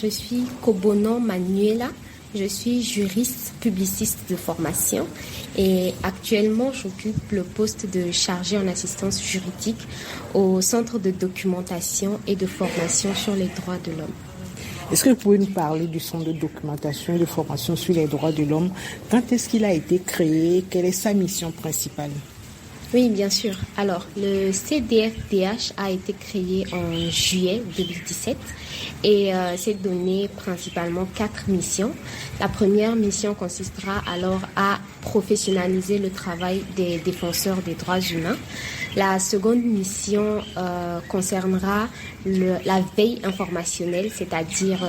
je suis Kobonon Manuela. Je suis juriste publiciste de formation et actuellement j'occupe le poste de chargée en assistance juridique au Centre de documentation et de formation sur les droits de l'homme. Est-ce que vous pouvez nous parler du Centre de documentation et de formation sur les droits de l'homme? Quand est-ce qu'il a été créé? Quelle est sa mission principale? Oui, bien sûr. Alors, le CDFDH a été créé en juillet 2017 et s'est donné principalement 4 missions. La première mission consistera alors à professionnaliser le travail des défenseurs des droits humains. La seconde mission concernera la veille informationnelle, c'est-à-dire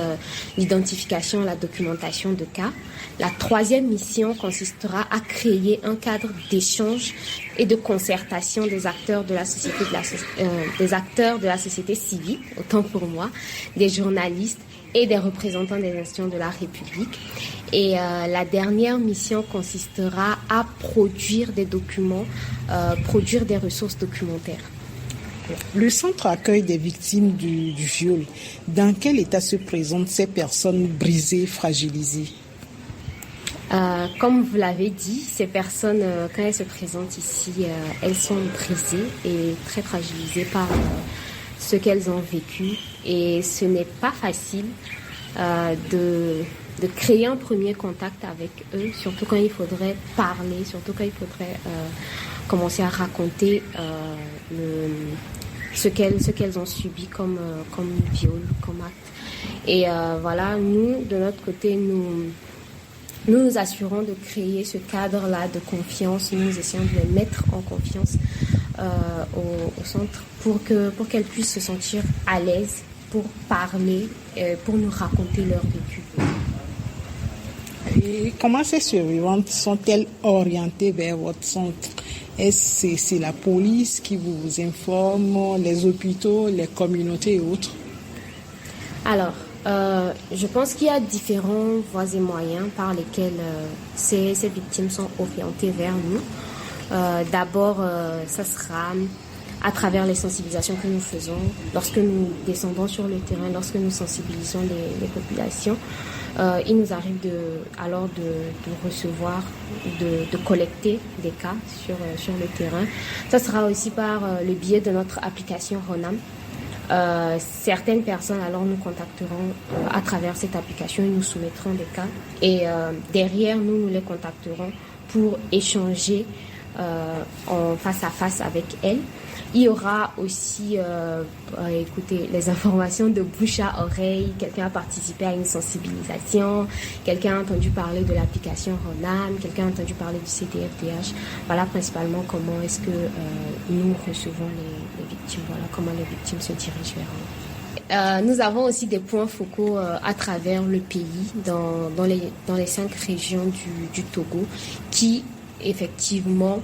l'identification et la documentation de cas. La troisième mission consistera à créer un cadre d'échange et de concertation des acteurs de la société civile, autant pour moi, des journalistes et des représentants des institutions de la République. Et la dernière mission consistera à produire des documents, produire des ressources documentaires. Le centre accueille des victimes du viol. Dans quel état se présentent ces personnes brisées, fragilisées? Comme vous l'avez dit, ces personnes, quand elles se présentent ici, elles sont brisées et très fragilisées par ce qu'elles ont vécu. Et ce n'est pas facile de créer un premier contact avec eux, surtout quand il faudrait parler, surtout quand il faudrait commencer à raconter ce qu'elles ont subi comme viol, comme acte. Et voilà, nous, de notre côté, nous assurons de créer ce cadre-là de confiance. Nous essayons de les mettre en confiance au centre pour qu'elles puissent se sentir à l'aise pour parler, pour nous raconter leur vécu. Et comment ces survivantes sont-elles orientées vers votre centre? Est-ce que c'est la police qui vous informe, les hôpitaux, les communautés et autres? Alors, je pense qu'il y a différents voies et moyens par lesquels ces victimes sont orientées vers nous. D'abord, ça sera à travers les sensibilisations que nous faisons, lorsque nous descendons sur le terrain, lorsque nous sensibilisons les populations. Il nous arrive alors de recevoir, de collecter des cas sur le terrain. Ça sera aussi par le biais de notre application RONAM. Certaines personnes alors nous contacteront à travers cette application et nous soumettront des cas et derrière nous les contacterons pour échanger en face à face avec elles. Il y aura aussi écoutez, les informations de bouche à oreille. Quelqu'un a participé à une sensibilisation, quelqu'un a entendu parler de l'application RONAM, quelqu'un a entendu parler du CDFDH. Voilà principalement comment est-ce que nous recevons les victimes, voilà comment les victimes se dirigent vers nous. Nous avons aussi des points focaux à travers le pays, dans les 5 régions du Togo, qui effectivement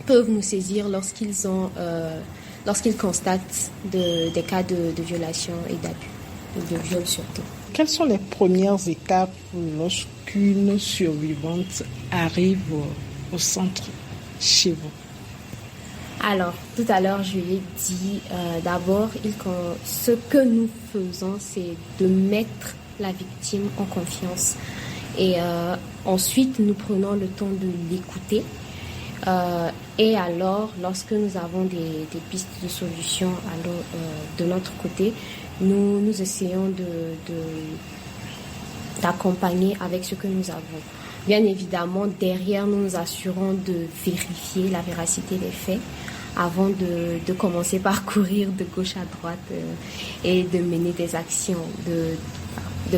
peuvent nous saisir lorsqu'ils constatent des cas de violation et d'abus, de viol surtout. Quelles sont les premières étapes lorsqu'une survivante arrive au centre chez vous? Alors, tout à l'heure, je l'ai dit, d'abord, ce que nous faisons, c'est de mettre la victime en confiance. Et ensuite, nous prenons le temps de l'écouter. Et alors, lorsque nous avons des pistes de solution de notre côté, nous essayons d'accompagner avec ce que nous avons. Bien évidemment, derrière, nous nous assurons de vérifier la véracité des faits avant de commencer par courir de gauche à droite et de mener des actions, de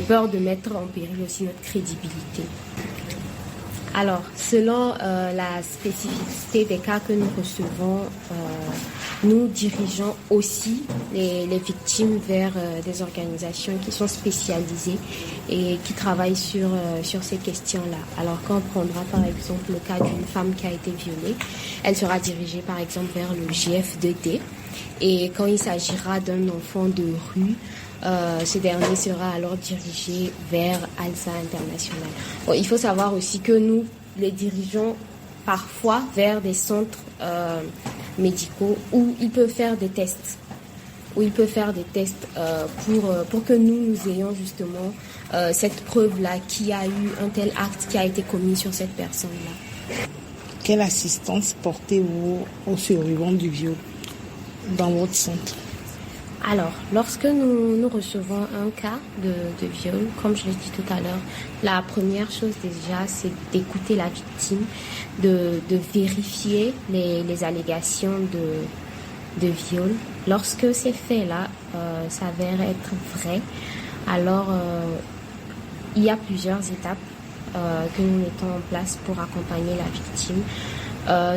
peur de mettre en péril aussi notre crédibilité. Alors, selon la spécificité des cas que nous recevons, nous dirigeons aussi les victimes vers des organisations qui sont spécialisées et qui travaillent sur ces questions-là. Alors, quand on prendra par exemple le cas d'une femme qui a été violée, elle sera dirigée par exemple vers le GF2D. Et quand il s'agira d'un enfant de rue, ce dernier sera alors dirigé vers ALSA International. Bon, il faut savoir aussi que nous les dirigeons parfois vers des centres médicaux où ils peuvent faire des tests où il peut faire des tests pour que nous ayons justement cette preuve-là qu'il y a eu un tel acte qui a été commis sur cette personne-là. Quelle assistance portez-vous aux survivants du viol dans votre centre? Alors, lorsque nous recevons un cas de viol, comme je l'ai dit tout à l'heure, la première chose déjà, c'est d'écouter la victime, de vérifier les allégations de viol. Lorsque ces faits-là s'avèrent être vrais, alors il y a plusieurs étapes que nous mettons en place pour accompagner la victime.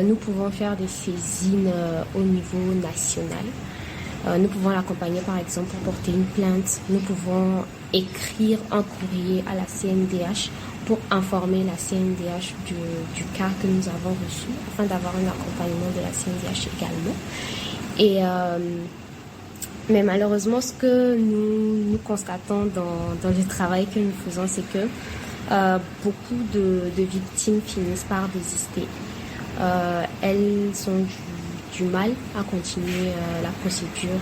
Nous pouvons faire des saisines au niveau national. Nous pouvons l'accompagner par exemple pour porter une plainte. Nous pouvons écrire un courrier à la CNDH pour informer la CNDH du cas que nous avons reçu afin d'avoir un accompagnement de la CNDH également. Et mais malheureusement, ce que nous constatons dans le travail que nous faisons, c'est que beaucoup de victimes finissent par désister. Elles ont du mal à continuer la procédure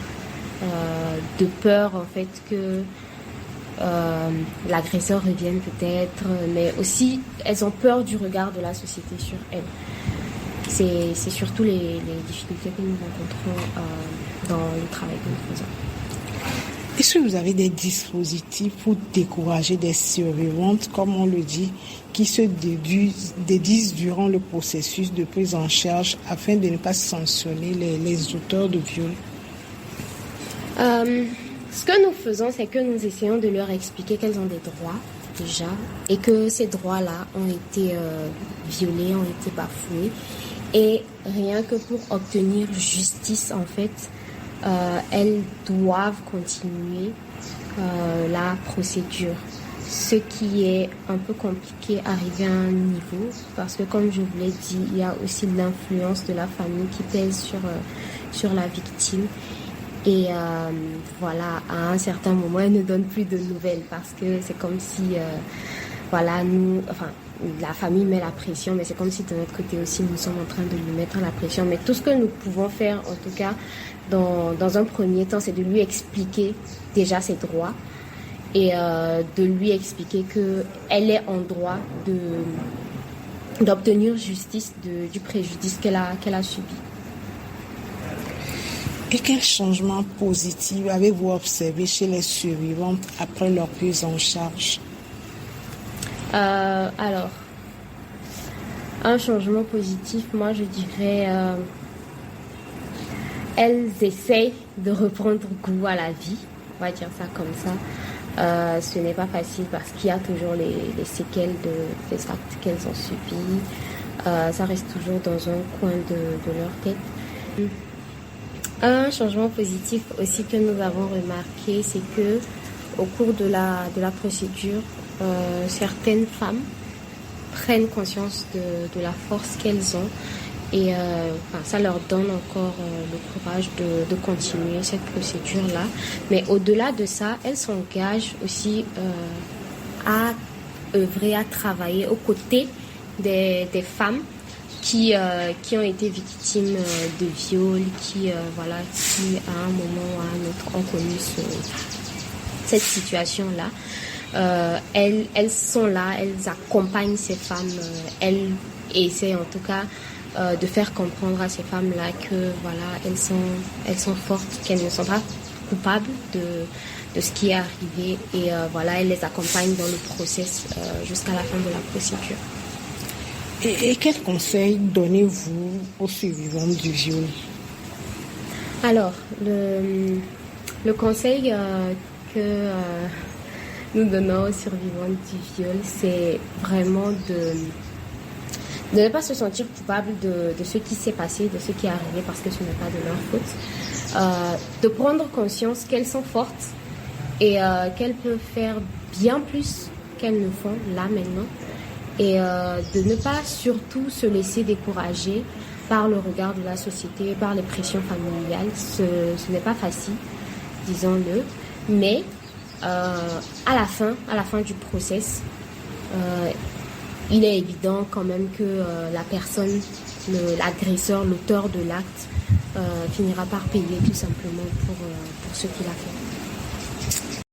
de peur en fait que l'agresseur revienne peut-être, mais aussi elles ont peur du regard de la société sur elles. C'est surtout les difficultés que nous rencontrons dans le travail que nous faisons. Est-ce que vous avez des dispositifs pour décourager des survivantes, comme on le dit, qui se dédisent durant le processus de prise en charge afin de ne pas sanctionner les auteurs de viols? Ce que nous faisons, c'est que nous essayons de leur expliquer qu'elles ont des droits déjà et que ces droits-là ont été violés, ont été bafoués. Et rien que pour obtenir justice, en fait, elles doivent continuer la procédure. Ce qui est un peu compliqué arrivé à un niveau parce que, comme je vous l'ai dit, il y a aussi l'influence de la famille qui pèse sur la victime. Et voilà, à un certain moment, elle ne donne plus de nouvelles parce que c'est comme si, la famille met la pression, mais c'est comme si de notre côté aussi, nous sommes en train de lui mettre la pression. Mais tout ce que nous pouvons faire, en tout cas, dans un premier temps, c'est de lui expliquer déjà ses droits et de lui expliquer qu'elle est en droit d'obtenir justice du préjudice qu'elle a subi. Et quel changement positif avez-vous observé chez les survivantes après leur prise en charge? Alors, un changement positif, moi je dirais, elles essayent de reprendre goût à la vie, on va dire ça comme ça. Ce n'est pas facile parce qu'il y a toujours les séquelles des actes qu'elles ont subis. Ça reste toujours dans un coin de leur tête. Un changement positif aussi que nous avons remarqué, c'est que au cours de la procédure, certaines femmes prennent conscience de la force qu'elles ont et ça leur donne encore le courage de continuer cette procédure-là. Mais au-delà de ça, elles s'engagent aussi à œuvrer, à travailler aux côtés des femmes qui ont été victimes de viol, qui à un moment ou à un autre ont connu cette situation-là. Elles sont là, elles accompagnent ces femmes, elles essaient en tout cas de faire comprendre à ces femmes-là que elles sont fortes, qu'elles ne sont pas coupables de ce qui est arrivé et elles les accompagnent dans le process jusqu'à la fin de la procédure. Et quels conseils donnez-vous aux survivants du viol? Alors, le conseil que nous donnons aux survivants du viol, c'est vraiment de ne pas se sentir coupable de ce qui s'est passé, de ce qui est arrivé, parce que ce n'est pas de leur faute. De prendre conscience qu'elles sont fortes et qu'elles peuvent faire bien plus qu'elles ne font là maintenant. Et de ne pas surtout se laisser décourager par le regard de la société, par les pressions familiales. Ce n'est pas facile, disons-le, mais à la fin du process, il est évident quand même que la personne l'agresseur, l'auteur de l'acte, finira par payer tout simplement pour ce qu'il a fait.